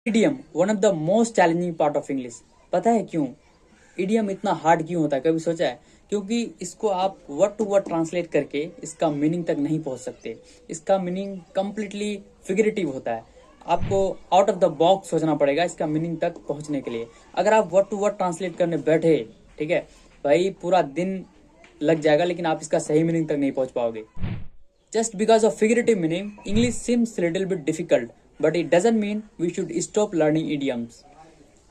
Idiom one of the most challenging part of English. पता है क्यों इडियम इतना हार्ड क्यों होता है? कभी सोचा है? क्योंकि इसको आप वर्ड टू वर्ड ट्रांसलेट करके इसका मीनिंग तक नहीं पहुंच सकते। इसका मीनिंग कंप्लीटली फिगरेटिव होता है। आपको आउट ऑफ द बॉक्स सोचना पड़ेगा इसका मीनिंग तक पहुंचने के लिए। अगर आप वर्ड टू वर्ड ट्रांसलेट करने बैठे, ठीक है भाई, पूरा दिन लग जाएगा, लेकिन आप इसका सही मीनिंग तक नहीं पहुंच पाओगे। Just because of figurative meaning, English seems little bit difficult, but it doesn't mean we should stop learning idioms.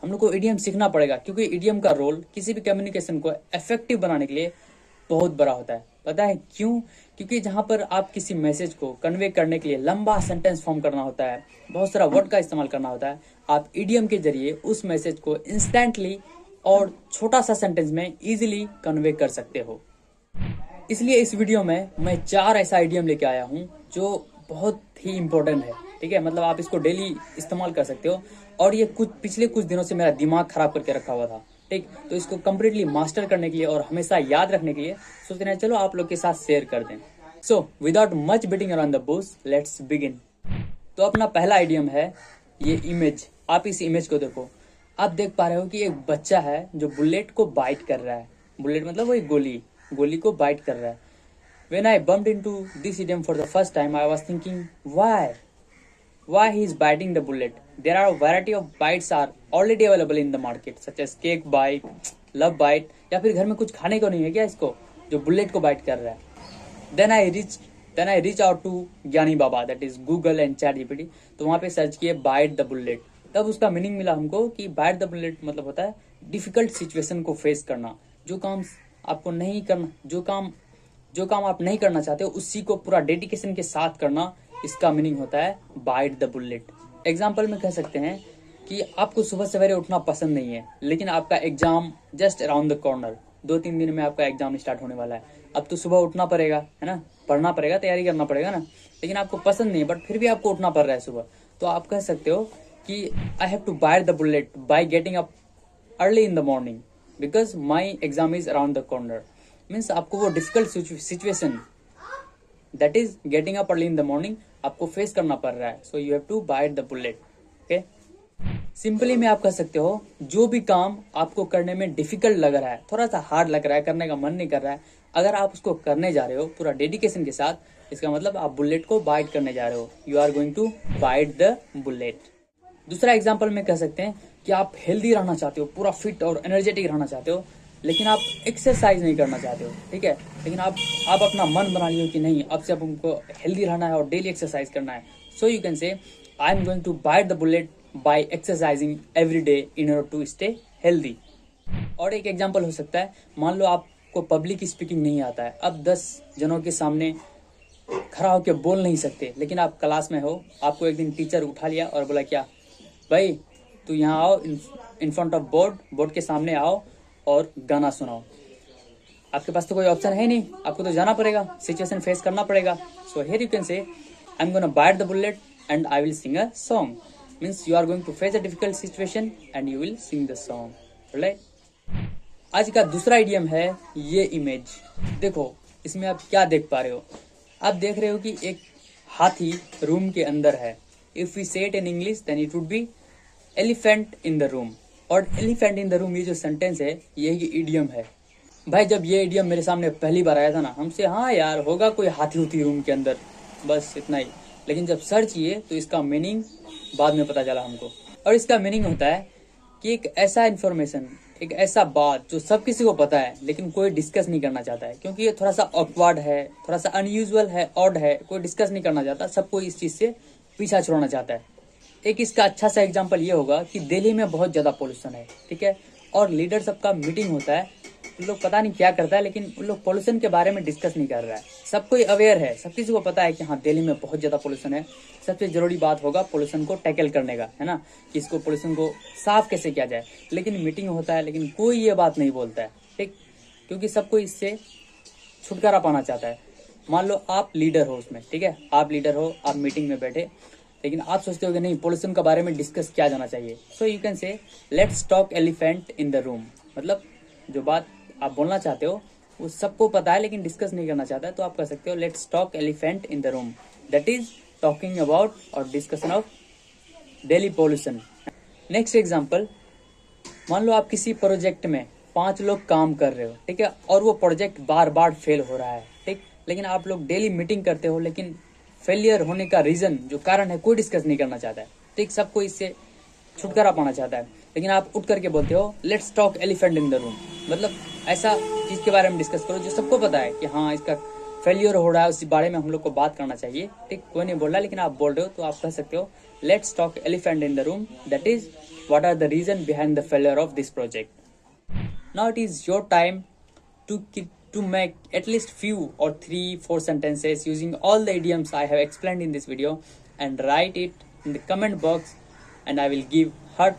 हम लोग को इडियम सीखना पड़ेगा क्योंकि इडियम का रोल किसी भी कम्युनिकेशन को इफेक्टिव बनाने के लिए बहुत बड़ा होता है। पता है क्यों? क्योंकि जहां पर आप किसी मैसेज को कन्वे करने के लिए लंबा सेंटेंस फॉर्म करना होता है, बहुत सारा वर्ड का इस्तेमाल करना होता है, आप इडियम के जरिए उस मैसेज को इंस्टेंटली और छोटा सा सेंटेंस में इजीली कन्वे कर सकते हो। इसलिए इस वीडियो में मैं 4 ऐसा आइडियम लेके आया हूँ जो बहुत ही इंपॉर्टेंट है। ठीक है, मतलब आप इसको डेली इस्तेमाल कर सकते हो। और ये पिछले कुछ दिनों से मेरा दिमाग खराब करके रखा हुआ था। ठीक, तो इसको कम्प्लीटली मास्टर करने के लिए और हमेशा याद रखने के लिए सोचते हैं चलो आप लोग के साथ शेयर कर दें। So without much beating around the Bush, let's begin. तो अपना पहला आइडियम है ये इमेज। आप इस इमेज को देखो। आप देख पा रहे हो कि एक बच्चा है जो बुलेट को बाइट कर रहा है। बुलेट मतलब वो एक गोली को बाइट कर रहा है। When I bumped into this idiom for the first time, I was thinking, why he is biting the bullet? There are a variety of bites are already available in the market, such as cake bite, love bite, या फिर घर में कुछ खाने को नहीं है क्या इसको जो बुलेट को बाइट कर रहा है? Then I reach out to ज्ञानी बाबा, that is Google and ChatGPT। तो वहाँ पे सर्च किए बाइट द बुलेट। तब उसका मीनिंग मिला हमको कि बाइट द बुलेट मतलब होता है डिफिकल्ट सिचुएशन को फेस करना। जो काम आपको नहीं करना, जो काम आप नहीं करना चाहते हो उसी को पूरा डेडिकेशन के साथ करना, इसका मीनिंग होता है बाइट द बुलेट। एग्जाम्पल में कह सकते हैं कि आपको सुबह सवेरे उठना पसंद नहीं है, लेकिन आपका exam just around the corner, 2-3 दिन में आपका एग्जाम स्टार्ट होने वाला है। अब तो सुबह उठना पड़ेगा, है ना, पढ़ना पड़ेगा, तैयारी करना पड़ेगा ना, लेकिन आपको पसंद नहीं, बट फिर भी आपको उठना पड़ रहा है सुबह। तो आप कह सकते हो कि I have to bite the bullet by getting up early in the morning because my exam is around the corner. Means आपको वो difficult situation that is getting up early in the morning आपको face करना पड़ रहा है। So you have to bite the bullet. Okay, simply में आप कह सकते हो जो भी काम आपको करने में डिफिकल्ट लग रहा है, थोड़ा सा हार्ड लग रहा है, करने का मन नहीं कर रहा है, अगर आप उसको करने जा रहे हो पूरा डेडिकेशन के साथ, इसका मतलब आप बुलेट को बाइट करने जा रहे हो। You are going to bite the bullet. दूसरा एग्जाम्पल में कह सकते हैं कि आप हेल्दी रहना चाहते हो, पूरा फिट और एनर्जेटिक रहना चाहते हो, लेकिन आप एक्सरसाइज नहीं करना चाहते हो। ठीक है, लेकिन आप अपना मन बना लियो कि नहीं, अब से अब हमको हेल्दी रहना है और डेली एक्सरसाइज करना है। So you can say I am going to bite the bullet by exercising every day in order to stay healthy. और एक एग्जाम्पल हो सकता है, मान लो आपको पब्लिक स्पीकिंग नहीं आता है, अब 10 जनों के सामने खड़ा होकर बोल नहीं सकते, लेकिन आप क्लास में हो, आपको एक दिन टीचर उठा लिया और बोला क्या भाई तू यहाँ आओ, इन फ्रंट ऑफ बोर्ड के सामने आओ और गाना सुनाओ। आपके पास तो कोई ऑप्शन है नहीं, आपको तो जाना पड़ेगा, सिचुएशन फेस करना पड़ेगा। So here you can say I am gonna bite the bullet and I will sing a song. Means you are going to face a difficult situation and you will sing the song. Right, आज का दूसरा idiom है ये image. देखो इसमें आप क्या देख पा रहे हो? आप देख रहे हो कि एक हाथी रूम के अंदर है। If we say it in English then it would be elephant in the room. और एलिफेंट इन द रूम ये जो सेंटेंस है यही इडियम है। भाई जब ये इडियम मेरे सामने पहली बार आया था ना, हमसे हाँ यार होगा कोई हाथी होती रूम के अंदर, बस इतना ही। लेकिन जब सर्च किए तो इसका मीनिंग बाद में पता चला हमको। और इसका मीनिंग होता है कि एक ऐसा इन्फॉर्मेशन, एक ऐसा बात जो सब किसी को पता है लेकिन कोई डिस्कस नहीं करना चाहता है, क्योंकि ये थोड़ा सा ऑकवर्ड है, थोड़ा सा अनयूजुअल है, ऑड है, कोई डिस्कस नहीं करना चाहता, सबको इस चीज से पीछा छोड़ना चाहता है। एक इसका अच्छा सा एग्जांपल ये होगा कि दिल्ली में बहुत ज्यादा पोल्यूशन है, ठीक है, और लीडर सबका मीटिंग होता है, उन लोग पता नहीं क्या करता है, लेकिन उन लोग पोल्यूशन के बारे में डिस्कस नहीं कर रहा है। सबको अवेयर है, सब किसी को पता है कि हाँ दिल्ली में बहुत ज्यादा पोल्यूशन है, सबसे जरूरी बात होगा पोल्यूशन को टैकल करने का, है ना, कि इसको पोल्यूशन को साफ कैसे किया जाए। लेकिन मीटिंग होता है, लेकिन कोई ये बात नहीं बोलता है, ठीक, क्योंकि सबको इससे छुटकारा पाना चाहता है। मान लो आप लीडर हो उसमें, ठीक है, आप लीडर हो, आप मीटिंग में बैठे, लेकिन आप सोचते हो कि नहीं पोल्यूशन के बारे में डिस्कस किया जाना चाहिए। सो यू कैन से let's talk elephant in the room. मतलब जो बात आप बोलना चाहते हो वो सबको पता है लेकिन डिस्कस नहीं करना चाहता है, तो आप कह सकते हो let's talk elephant in the room, that is talking about और discussion of daily pollution. Next example, मान लो आप किसी प्रोजेक्ट में 5 लोग काम कर रहे हो, ठीक है, और वो प्रोजेक्ट बार बार फेल हो रहा है, ठीक, लेकिन आप लोग डेली मीटिंग करते हो, लेकिन फेलियर होने का रीजन, जो कारण है, कोई डिस्कस नहीं करना चाहता है, ठीक, सबको इससे छुटकारा पाना चाहता है, लेकिन आप उठ करके बोलते हो let's talk elephant in the room, मतलब ऐसा चीज के बारे में डिस्कस करो जो सबको पता है कि हाँ इसका फेलियर हो रहा है, उसी बारे में हम लोग को बात करना चाहिए, ठीक, कोई नहीं बोल रहा लेकिन आप बोल रहे हो, तो आप कह सकते हो let's talk elephant in the room, that is what are the reason behind the failure of this project. Now it is your time to make at least few or 3-4 sentences using all the idioms I have explained in this video and write it in the comment box, and I will give heart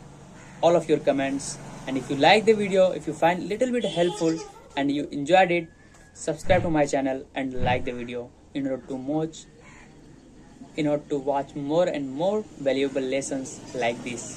all of your comments. And if you like the video, if you find little bit helpful and you enjoyed it, subscribe to my channel and like the video in order to watch more and more valuable lessons like this.